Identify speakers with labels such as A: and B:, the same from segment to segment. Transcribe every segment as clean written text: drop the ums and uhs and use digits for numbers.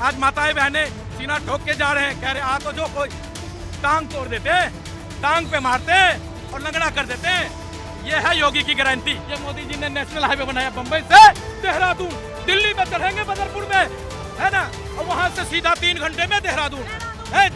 A: आज माताएं बहनें सीना ठोक के जा रहे हैं, कह रहे आ तो जो कोई टांग तोड़ देते, टांग पे मारते और लंगड़ा कर देते। ये है योगी की गारंटी। ये मोदी जी ने नेशनल हाईवे बनाया बम्बई से देहरादून, दिल्ली में चढ़ेंगे बदरपुर में, है ना, और वहाँ से सीधा 3 घंटे में देहरादून है।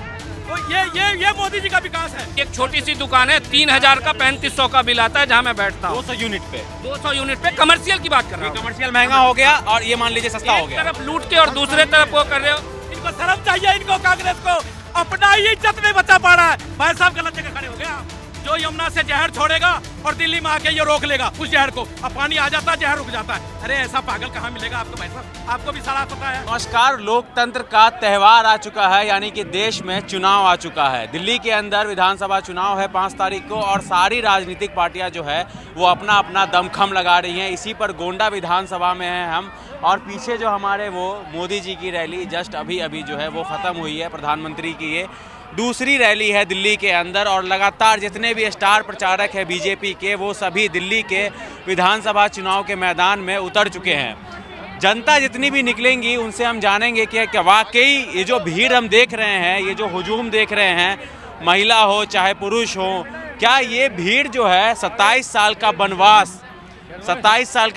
A: तो ये मोदी जी का विकास है।
B: एक छोटी सी दुकान है, 3000 का 3500 का बिल आता है जहाँ मैं बैठता हूँ।
C: 200 यूनिट पे
B: 200 यूनिट पे कमर्शियल की बात कर रहा हूँ।
C: कमर्शियल महंगा हो गया और ये मान लीजिए सस्ता हो
B: एक
C: गया।
B: तरफ लूट के और दूसरे तरफ वो कर रहे हो।
A: इनको शर्म चाहिए, इनको कांग्रेस को अपना ही इज्जत नहीं बचा पा रहा है। भाई साहब गलत जगह खड़े हो गया। जो यमुना से जहर छोड़ेगा और दिल्ली में आके ये रोक लेगा उस जहर को, अब पानी आ जाता है जहर रुक जाता है। अरे ऐसा पागल कहाँ मिलेगा आपको भाई साहब, आपको भी सारा पता है।
C: नमस्कार, लोकतंत्र का त्यौहार आ चुका है, यानी कि देश में चुनाव आ चुका है। दिल्ली के अंदर विधानसभा चुनाव है 5 तारीख को और सारी राजनीतिक पार्टियां जो है वो अपना अपना दमखम लगा रही हैं। इसी पर गोंडा विधानसभा में हैं हम, और पीछे जो हमारे वो मोदी जी की रैली जस्ट अभी जो है वो ख़त्म हुई है। प्रधानमंत्री की ये दूसरी रैली है दिल्ली के अंदर, और लगातार जितने भी स्टार प्रचारक हैं बीजेपी के वो सभी दिल्ली के विधानसभा चुनाव के मैदान में उतर चुके हैं। जनता जितनी भी निकलेंगी उनसे हम जानेंगे कि वाकई ये जो भीड़ हम देख रहे हैं, ये जो हुजूम देख रहे हैं, महिला हो चाहे पुरुष हो, क्या ये भीड़ जो है 27 साल का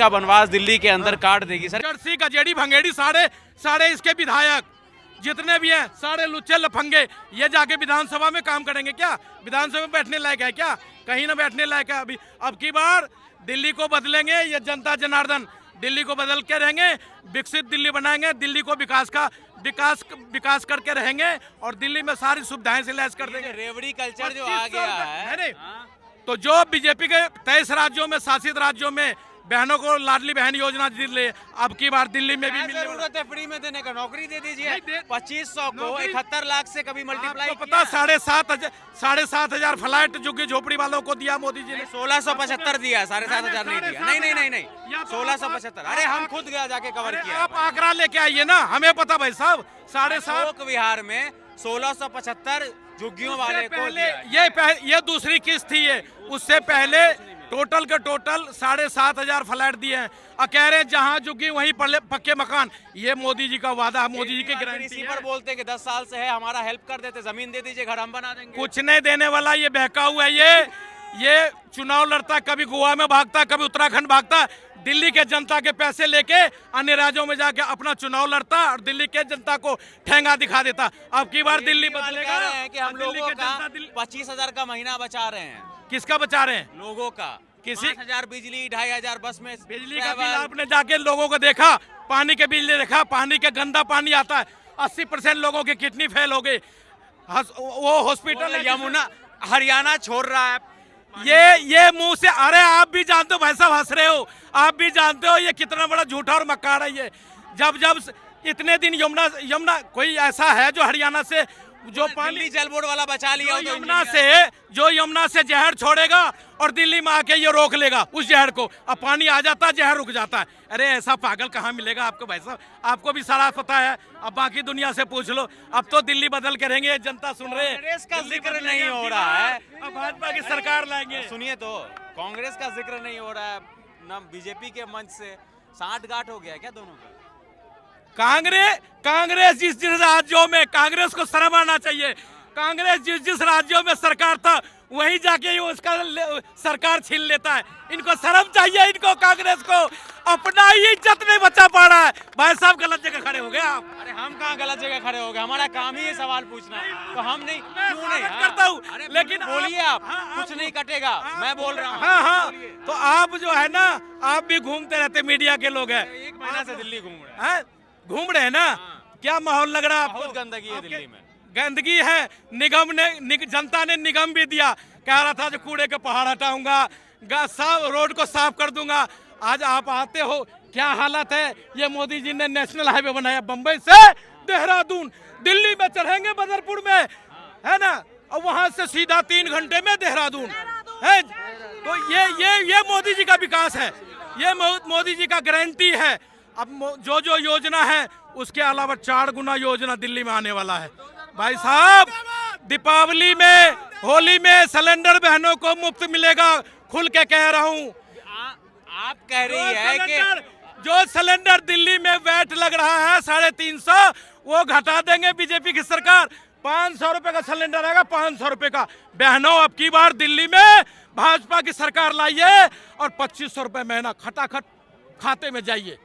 C: वनवास दिल्ली के अंदर काट देगी? सर
A: जर्सी गजेड़ी भंगेड़ी सारे इसके विधायक जितने भी हैं सारे लुच्चे लफंगे ये जाके विधानसभा में काम करेंगे क्या? विधानसभा में बैठने लायक है क्या? कहीं ना बैठने लायक है। अभी अब की बार दिल्ली को बदलेंगे, ये जनता जनार्दन दिल्ली को बदल के रहेंगे, विकसित दिल्ली बनाएंगे, दिल्ली को विकास करके रहेंगे और दिल्ली में सारी सुविधाएं से लैस कर देंगे।
C: रेवड़ी कल्चर जो आ गया है,
A: तो जो बीजेपी के 23 राज्यों में शासित राज्यों में बहनों को लाडली बहन योजना दिल्ली, अब की बार दिल्ली में भी मिलने
C: जरूरत है फ्री में देने का। नौकरी दे दीजिए 2500 को 71 लाख से कभी मल्टीप्लाई
A: पता 7,500 फ्लैट झुग्गी झोपड़ी वालों को दिया मोदी जी ने।
C: 1675 दिया, 7,500 नहीं दिया। नहीं 1675। अरे हम खुद गया जाके कवर किया।
A: आप आंकड़ा लेके आइए ना, हमें पता भाई साहब। 7.5
C: विहार में 1675 झुग्गियों वाले को दिया।
A: ये दूसरी किस्त थी। ये उससे पहले टोटल के टोटल 7,500 फ्लैट दिए हैं। कह रहे जहाँ झुग्गी वहीं पक्के मकान। ये मोदी जी का वादा है, मोदी जी की गारंटी
C: इसी पर बोलते कि 10 साल से है, हमारा हेल्प कर देते, जमीन दे दीजिए, घर हम बना देंगे।
A: कुछ नहीं देने वाला ये बहका हुआ है। ये चुनाव लड़ता, कभी गोवा में भागता, कभी उत्तराखंड भागता, दिल्ली के जनता के पैसे लेके अन्य राज्यों में जाके अपना चुनाव लड़ता और दिल्ली के जनता को ठेंगा दिखा देता। अब की बार दिल्ली बदलेगा
C: कि हम लोगों का 25,000 का महीना बचा रहे हैं।
A: किसका बचा रहे हैं?
C: लोगों का।
A: किसी
C: 5,000 बिजली, 2,500 बस में
A: बिजली का बिल। आपने जाके लोगों को देखा, पानी के बिल देखा, पानी के गंदा पानी आता है। 80% लोगों की किडनी फेल हो गई। वो हॉस्पिटल
C: यमुना हरियाणा छोड़ रहा है।
A: ये मुंह से, अरे आप भी जानते हो भाई साहब, हंस रहे हो, आप भी जानते हो ये कितना बड़ा झूठा और मक्कार है। ये जब इतने दिन यमुना कोई ऐसा है जो हरियाणा से जो पानी
C: जल बोर्ड वाला बचा लिया,
A: जो यमुना से जहर छोड़ेगा और दिल्ली में आके ये रोक लेगा उस जहर को, अब पानी आ जाता है जहर रुक जाता है। अरे ऐसा पागल कहाँ मिलेगा आपको भाई साहब, आपको भी सारा पता है। अब बाकी दुनिया से पूछ लो, अब तो दिल्ली बदल के रहेंगे, जनता सुन रहे हैं।
C: कांग्रेस का जिक्र नहीं हो रहा है,
A: अब भाजपा की सरकार लाएंगे।
C: सुनिए तो, कांग्रेस का जिक्र नहीं हो रहा है ना बीजेपी के मंच से। साठगांठ हो गया क्या दोनों का?
A: कांग्रेस जिस राज्यों में, कांग्रेस को शर्म आना चाहिए। कांग्रेस जिस राज्यों में सरकार था वहीं जाके उसका सरकार छीन लेता है। इनको शर्म चाहिए, इनको कांग्रेस को अपना ही इज्जत नहीं बचा पा रहा है। भाई साहब गलत जगह खड़े हो गए आप।
C: अरे हम कहाँ गलत जगह खड़े हो गए? हमारा काम ही है सवाल पूछना, तो हम नहीं क्यों नहीं
A: करता हूँ। लेकिन
C: बोलिए आप, कुछ नहीं कटेगा, मैं बोल रहा हूँ।
A: हाँ, तो आप जो है ना, आप भी घूमते रहते, मीडिया के लोग हैं।
C: 1 महीना से दिल्ली घूम रहे
A: हैं ना। क्या माहौल लग रहा है आपको?
C: बहुत गंदगी है दिल्ली में,
A: गंदगी है। जनता ने निगम भी दिया, कह रहा था जो कूड़े के पहाड़ हटाऊंगा, रोड को साफ कर दूंगा। आज आप आते हो, क्या हालत है। ये मोदी जी ने नेशनल हाईवे बनाया बम्बई से देहरादून, दिल्ली में चढ़ेंगे बदरपुर में, है ना, और वहां से सीधा 3 घंटे में देहरादून है। तो ये मोदी जी का विकास है, ये मोदी जी का गारंटी है। अब जो योजना है उसके अलावा 4 गुना योजना दिल्ली में आने वाला है। भाई साहब दीपावली में, होली में सिलेंडर बहनों को मुफ्त मिलेगा, खुल के कह रहा हूँ।
C: आप कह रही है कि
A: जो सिलेंडर दिल्ली में वैट लग रहा है 350, वो घटा देंगे बीजेपी की सरकार। 500 रुपए का सिलेंडर आएगा, 500 रुपए का। बहनों, अब की बार दिल्ली में भाजपा की सरकार लाइए और 2500 रुपए महीना खटाखट खाते में जाइए।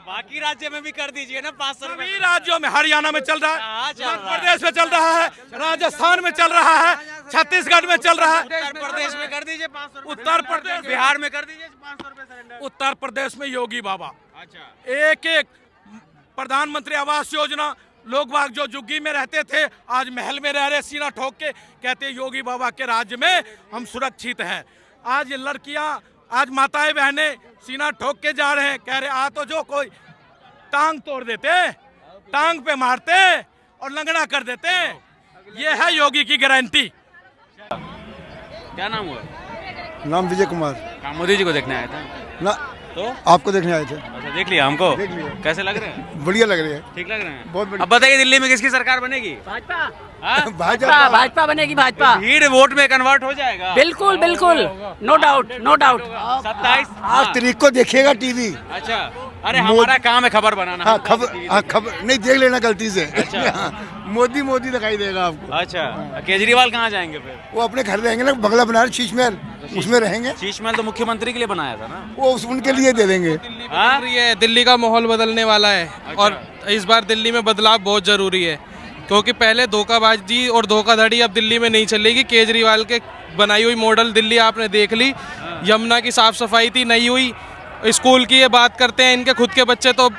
C: बाकी राज्य में भी कर दीजिए ना 500 रुपए।
A: सभी राज्यों में, हरियाणा में चल रहा है, उत्तर प्रदेश में चल रहा है, राजस्थान में चल रहा है, छत्तीसगढ़ में चल रहा है।
C: उत्तर प्रदेश में कर दीजिए 500 रुपए।
A: उत्तर प्रदेश,
C: बिहार में कर दीजिए 500 रुपए सिलेंडर।
A: उत्तर प्रदेश में योगी बाबा,
C: अच्छा,
A: एक एक प्रधानमंत्री आवास योजना, लोग बाग जो झुग्गी में रहते थे आज महल में रह रहे, सीना ठोक के कहते योगी बाबा के राज्य में हम सुरक्षित हैं। आज ये लड़कियां, आज माताएं बहनें सीना ठोक के जा रहे हैं, कह रहे आ तो जो कोई टांग तोड़ देते, टांग पे मारते और लंगड़ा कर देते। ये है योगी की गारंटी।
C: क्या नाम हुआ?
D: नाम विजय कुमार।
C: कहाँ मोदी जी को देखने आया था
D: ना,
C: तो?
D: आपको देखने आए थे।
C: अच्छा, देख लिया हमको?
D: देख लिया।
C: कैसे लग रहे हैं?
D: बढ़िया लग रही है,
C: ठीक लग रहे हैं,
D: बहुत बढ़िया।
C: अब बताइए दिल्ली में किसकी सरकार बनेगी?
E: भाजपा
C: हाँ?
D: भाजपा
E: भाजपा बनेगी, भाजपा।
C: भीड़ वोट में कन्वर्ट हो जाएगा।
E: बिल्कुल बिल्कुल, नो डाउट नो डाउट।
C: 27
D: आज तारीख को देखिएगा टीवी।
C: अच्छा, अरे हमारा काम है खबर बनाना।
D: हाँ,
C: हम तो
D: खबर नहीं देख लेना गलती से।
C: अच्छा।
D: हाँ, मोदी मोदी दिखाई देगा आपको।
C: अच्छा, केजरीवाल कहाँ जाएंगे फिर?
D: वो अपने घर रहेंगे ना, बंगला बना रहे शीश महल, उसमें रहेंगे।
C: शीश महल तो मुख्यमंत्री के लिए बनाया था ना।
D: वो उनके लिए दे देंगे।
C: हाँ?
F: ये दिल्ली का माहौल बदलने वाला है और इस बार दिल्ली में बदलाव बहुत ज़रूरी है, क्योंकि पहले धोखाबाजी और धोखाधड़ी अब दिल्ली में नहीं चलेगी। केजरीवाल के बनाई हुई मॉडल दिल्ली आपने देख ली, यमुना की साफ सफाई थी नहीं हुई। स्कूल की ये बात करते हैं, इनके खुद के बच्चे तो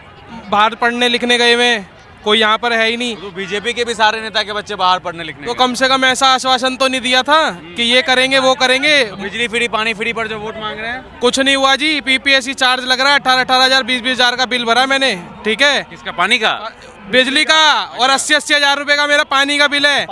F: बाहर पढ़ने लिखने गए हुए हैं, कोई यहाँ पर है ही नहीं।
C: तो बीजेपी के भी सारे नेता के बच्चे बाहर पढ़ने लिखने
F: तो
C: गए।
F: कम से कम ऐसा आश्वासन तो नहीं दिया था कि ये करेंगे वो करेंगे।
C: बिजली फ्री पानी फ्री पर जो वोट मांग रहे हैं,
F: कुछ नहीं हुआ जी। पीपीएससी चार्ज लग रहा है, 18 हजार 20 हजार का बिल भरा मैंने, ठीक है,
C: किसका? पानी का,
F: बिजली का, और 80 हजार रुपए का मेरा पानी का बिल है,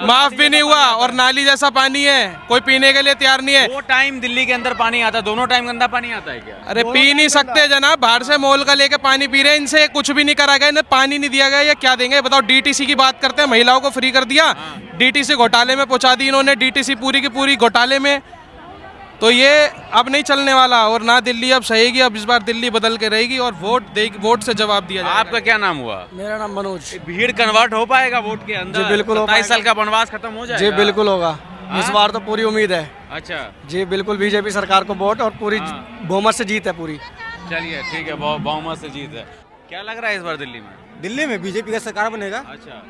F: माफ भी नहीं हुआ। और नाली जैसा पानी है, कोई पीने के लिए तैयार नहीं है।
C: वो टाइम दिल्ली के अंदर पानी आता है, दोनों टाइम गंदा पानी आता है क्या?
F: अरे पी नहीं सकते जनाब, बाहर से मोल का लेके पानी पी रहे हैं, इनसे कुछ भी नहीं करा गया, इन्हें पानी नहीं दिया गया, ये क्या देंगे बताओ? डीटीसी की बात करते हैं, महिलाओं को फ्री कर दिया, डीटीसी घोटाले में पहुंचा दी इन्होंने, डीटीसी पूरी की पूरी घोटाले में। तो ये अब नहीं चलने वाला, और ना दिल्ली अब सहेगी। अब इस बार दिल्ली बदल के रहेगी और वोट से जवाब दिया जाएगा।
C: आपका क्या नाम हुआ?
E: मेरा नाम मनोज।
C: भीड़ कन्वर्ट हो पाएगा वोट के अंदर?
E: जी, बिल्कुल हो
C: 27 साल का वनवास खत्म हो जाएगा?
E: जी बिल्कुल होगा, इस बार तो पूरी उम्मीद है।
C: अच्छा,
E: जी बिल्कुल, बीजेपी सरकार को वोट और पूरी बहुमत से जीत है पूरी।
C: चलिए ठीक है, बहुमत से जीत है। क्या लग रहा है इस बार दिल्ली में?
E: दिल्ली में बीजेपी का सरकार बनेगा।
C: अच्छा,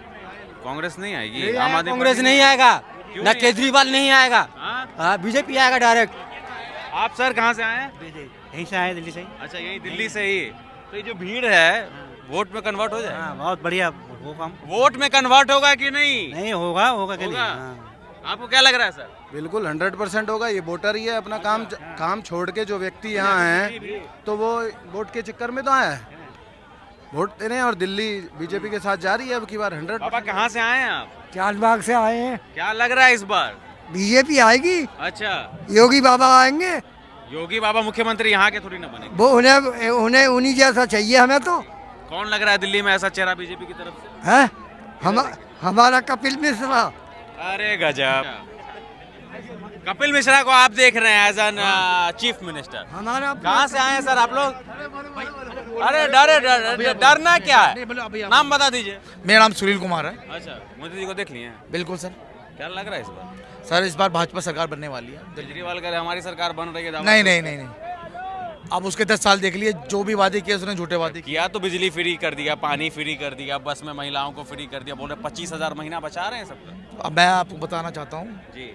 C: कांग्रेस नहीं आएगी? आम आदमी
E: कांग्रेस
C: पार्टी
E: नहीं आएगा,
C: क्यों
E: ना
C: नहीं?
E: केजरीवाल नहीं आएगा,
C: हाँ?
E: बीजेपी आएगा डायरेक्ट।
C: आप सर कहाँ से आए हैं?
E: यहीं से आए, दिल्ली से।
C: अच्छा, यही दिल्ली से ही। तो ये जो भीड़ है वोट में कन्वर्ट हो जाए?
E: बहुत बढ़िया वो काम
C: वोट में कन्वर्ट होगा कि नहीं?
E: नहीं होगा, होगा कि
C: होगा? आपको क्या लग रहा है सर?
D: बिल्कुल 100% होगा। ये वोटर ही है, अपना काम छोड़ के जो व्यक्ति यहाँ हैं तो वो वोट के चक्कर में तो आया है वोट देने, और दिल्ली बीजेपी के साथ जा रही है अब की बार 100।
C: पापा कहाँ से आए हैं आप?
E: चांदबाग से आए हैं।
C: क्या लग रहा है इस बार?
E: बीजेपी आएगी,
C: अच्छा,
E: योगी बाबा आएंगे।
C: योगी बाबा मुख्यमंत्री यहाँ के थोड़ी ना बनेंगे।
E: वो उन्हें उन्हीं जैसा चाहिए हमें तो।
C: कौन लग रहा है दिल्ली में ऐसा चेहरा बीजेपी की तरफ से?
E: है हमारा कपिल मिश्रा।
C: अरे गजब। कपिल मिश्रा को आप देख रहे हैं एज एन चीफ मिनिस्टर।
E: हमारा
C: कहाँ से आए हैं सर आप लोग? अरे डरना क्या है? नाम बता दीजिए।
G: मेरा नाम सुनील कुमार है।
C: अच्छा, मोदी जी को देख लिए हैं?
G: बिल्कुल सर।
C: क्या लग रहा है इस बार?
G: सर इस बार भाजपा सरकार बनने वाली है।
C: केजरीवाल कह रहे हमारी सरकार बन रही है, दावा
G: नहीं
C: तो-
G: नहीं नहीं नहीं, अब उसके 10 साल देख लिए, जो भी वादे किए उसने झूठे वादे किए।
C: किया तो बिजली फ्री कर दिया, पानी फ्री कर दिया, बस में महिलाओं को फ्री कर दिया, बोल रहे 25,000 महीना बचा रहे हैं सबका।
G: अब मैं आपको बताना चाहता हूँ,
C: जी,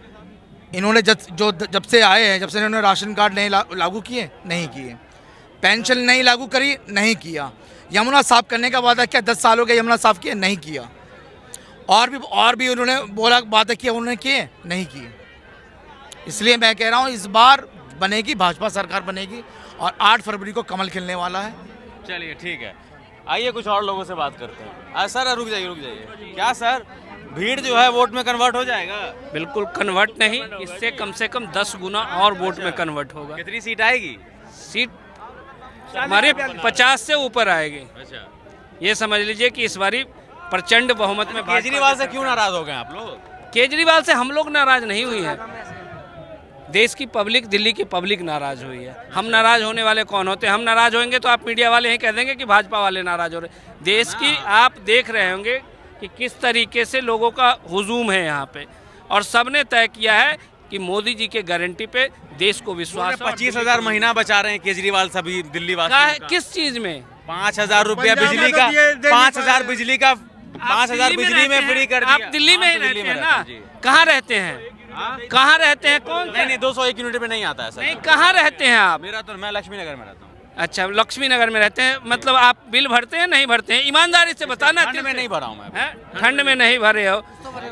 G: इन्होंने जब से आए हैं, जब से इन्होंने राशन कार्ड नहीं लागू किए, नहीं किए, पेंशन नहीं लागू करी, नहीं किया, यमुना साफ करने का वादा किया, 10 साल हो गए यमुना साफ किए, नहीं किया, और भी उन्होंने बोला वादा किया, उन्होंने किए, नहीं किए। इसलिए मैं कह रहा हूँ इस बार बनेगी, भाजपा सरकार बनेगी और 8 फरवरी को कमल खिलने वाला है।
C: चलिए ठीक है, आइए कुछ और लोगों से बात करते हैं। सर रुक जाइए। क्या सर, भीड़ जो है वोट में कन्वर्ट हो जाएगा?
B: बिल्कुल कन्वर्ट नहीं, इससे कम से कम 10 गुना और वोट में कन्वर्ट होगा।
C: कितनी सीट आएगी?
B: सीट हमारे 50 से ऊपर आएगी।
C: अच्छा,
B: ये समझ लीजिए कि इस बारी प्रचंड बहुमत में
C: केजरीवाल से क्यों नाराज हो गए आप लोग?
B: केजरीवाल से हम लोग नाराज नहीं हुए हैं, देश की पब्लिक, दिल्ली की पब्लिक नाराज़ हुई है। हम नाराज़ होने वाले कौन होते हैं? हम नाराज़ होंगे तो आप मीडिया वाले ही कह देंगे कि भाजपा वाले नाराज़ हो रहे। देश की आप देख रहे होंगे कि किस तरीके से लोगों का हुजूम है यहाँ पे, और सबने तय किया है कि मोदी जी के गारंटी पे देश को विश्वास है।
C: 25,000 महीना बचा रहे हैं केजरीवाल सभी दिल्ली वासी।
B: किस चीज़ में?
C: 5,000 रुपया बिजली का, 5,000 बिजली का, 5,000 बिजली में फ्री कर दिया।
B: आप दिल्ली में ही रहते हैं ना? कहाँ रहते हैं? कहाँ रहते हैं? कौन?
C: नहीं 201 यूनिट में नहीं आता है सर।
B: नहीं, कहाँ रहते हैं आप?
C: मेरा तो, मैं लक्ष्मी नगर में रहता हूँ।
B: अच्छा, लक्ष्मी नगर में रहते हैं। मतलब आप बिल भरते हैं, नहीं भरते हैं? ईमानदारी से बताना।
C: ठंड में नहीं भरा हूँ मैं।
B: ठंड में नहीं भरे हो,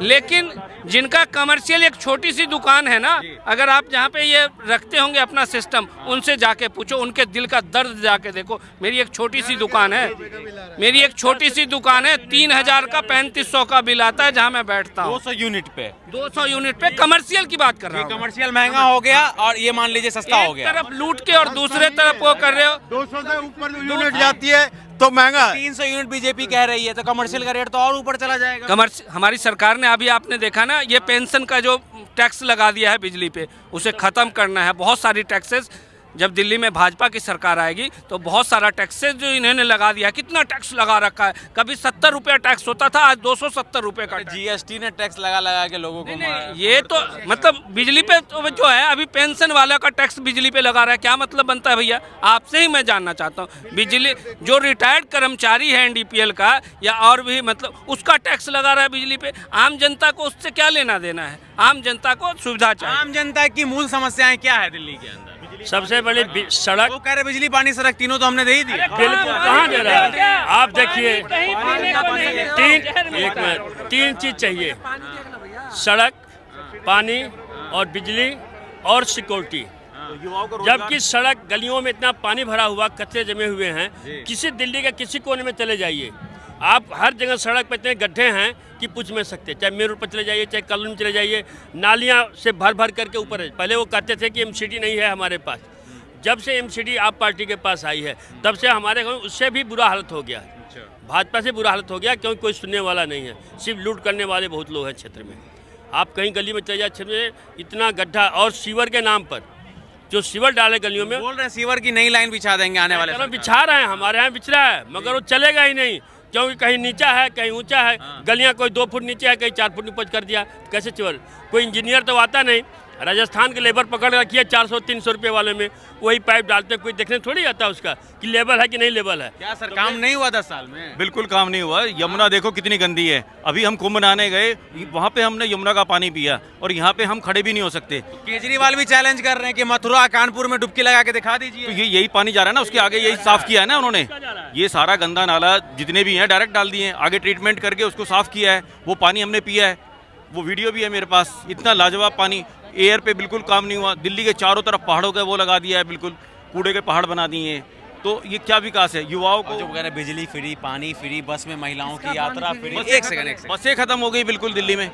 B: लेकिन जिनका कमर्शियल एक छोटी सी दुकान है ना, अगर आप जहाँ पे ये रखते होंगे अपना सिस्टम, उनसे जाके पूछो, उनके दिल का दर्द जाके देखो। मेरी एक छोटी सी दुकान है, 3,000 का 3,500 का बिल आता है जहाँ मैं बैठता हूँ।
C: 200 यूनिट पे,
B: 200 यूनिट पे कमर्शियल की बात कर रहा हूँ।
C: कमर्शियल महंगा हो गया और ये मान लीजिए सस्ता हो
B: एक
C: गया।
B: तरफ लूट के और दूसरे तरफ वो कर रहे हो।
H: 200 से ऊपर यूनिट जाती है तो महंगा है।
C: 300 यूनिट बीजेपी कह रही है, तो कमर्शियल का रेट तो और ऊपर चला जाएगा।
B: हमारी सरकार ने, अभी आपने देखा ना, ये पेंशन का जो टैक्स लगा दिया है बिजली पे, उसे ख़त्म करना है। बहुत सारी टैक्सेस, जब दिल्ली में भाजपा की सरकार आएगी तो बहुत सारा टैक्सेस जो इन्होंने लगा दिया है। कितना टैक्स लगा रखा है? कभी 70 रुपये टैक्स होता था, आज 270 रुपये का।
C: जीएसटी ने टैक्स लगा के लोगों को मारा।
B: ये तो मतलब बिजली पे तो जो है, अभी पेंशन वाला का टैक्स बिजली पे लगा रहा है। क्या मतलब बनता है भैया? आपसे ही मैं जानना चाहता हूँ। बिजली जो रिटायर्ड कर्मचारी है एनडीपीएल का या और भी, मतलब उसका टैक्स लगा रहा है बिजली पे। आम जनता को उससे क्या लेना देना है? आम जनता को सुविधा चाहिए।
C: आम जनता की मूल समस्याएं क्या है दिल्ली के अंदर?
I: सबसे बड़ी सड़क।
C: वो कह रहे बिजली पानी सड़क तीनों तो हमने दे ही दिया।
I: बिल्कुल, कहाँ दे रहा है? आप देखिए, तीन चीज चाहिए: सड़क, पानी और बिजली और सिक्योरिटी। जबकि सड़क, गलियों में इतना पानी भरा हुआ, कचरे जमे हुए हैं। किसी दिल्ली के किसी कोने में चले जाइए, आप हर जगह सड़क पर इतने गड्ढे हैं कि पूछ नहीं सकते। चाहे मेन रोड पर चले जाइए, चाहे कॉलोनी में चले जाइए, नालियां से भर भर करके ऊपर है। पहले वो कहते थे कि एमसीडी नहीं है हमारे पास। जब से एमसीडी आप पार्टी के पास आई है, तब से हमारे गाँव उससे भी बुरा हालत हो गया। भाजपा से बुरा हालत हो गया, क्योंकि कोई सुनने वाला नहीं है। सिर्फ लूट करने वाले बहुत लोग हैं क्षेत्र में। आप कहीं गली में चले जाए, क्षेत्र में इतना गड्ढा, और सीवर के नाम पर जो सीवर डाले गलियों में,
C: बोल रहे हैं सीवर की नई लाइन बिछा देंगे आने वाले।
I: बिछा रहे हैं, हमारे यहाँ बिछ रहा है, मगर वो चलेगा ही नहीं, क्योंकि कहीं नीचा है, कहीं ऊंचा है। गलियां कोई 2 फुट नीचे है, कहीं 4 फुट ऊपर कर दिया। कैसे चल? कोई इंजीनियर तो आता नहीं। राजस्थान के लेबर पकड़ रखी है 400-300 रुपये वाले में, वही पाइप डालते, कोई देखने थोड़ी आता उसका कि लेवल है कि नहीं लेवल है।
C: क्या सर काम नहीं हुआ 10 साल में?
J: बिल्कुल काम नहीं हुआ। यमुना देखो कितनी गंदी है। अभी हम कुंभ नहाने गए, वहाँ पे हमने यमुना का पानी पिया, और यहाँ पे हम खड़े भी नहीं हो सकते।
C: केजरीवाल भी चैलेंज कर रहे हैं कि मथुरा, कानपुर में डुबकी लगा के दिखा दीजिए।
J: तो यही पानी जा रहा है ना, उसके आगे यही साफ किया है ना उन्होंने। ये सारा गंदा नाला जितने भी हैं डायरेक्ट डाल दिए हैं, आगे ट्रीटमेंट करके उसको साफ किया है। वो पानी हमने पिया है, वो वीडियो भी है मेरे पास। इतना लाजवाब पानी। एयर पे बिल्कुल काम नहीं हुआ। दिल्ली के चारों तरफ पहाड़ों का वो लगा दिया है, बिल्कुल कूड़े के पहाड़ बना दिए हैं। तो ये क्या विकास है? युवाओं को
C: जो कह रहे बिजली फ्री, पानी फ्री, बस में महिलाओं की यात्रा फ्री। एक सेकंड,
J: बसें खत्म हो गई बिल्कुल दिल्ली में।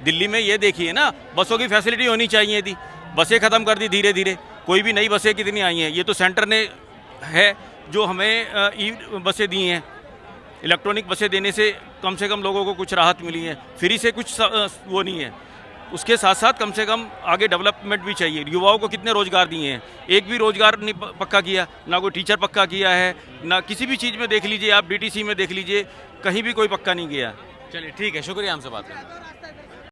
J: दिल्ली में ये देखिए ना, बसों की फैसिलिटी होनी चाहिए थी, बसें खत्म कर दी धीरे धीरे। कोई भी नई बसें कितनी आई हैं? ये तो सेंटर ने है जो हमें ई बसें दी हैं। इलेक्ट्रॉनिक बसें देने से कम लोगों को कुछ राहत मिली है। फ्री से कुछ वो नहीं है। उसके साथ साथ कम से कम आगे डेवलपमेंट भी चाहिए। युवाओं को कितने रोजगार दिए हैं? एक भी रोजगार नहीं पक्का किया, ना कोई टीचर पक्का किया है, ना किसी भी चीज़ में देख लीजिए आप, डीटीसी में देख लीजिए, कहीं भी कोई पक्का नहीं किया।
C: चलिए ठीक है, शुक्रिया हमसे बात करने।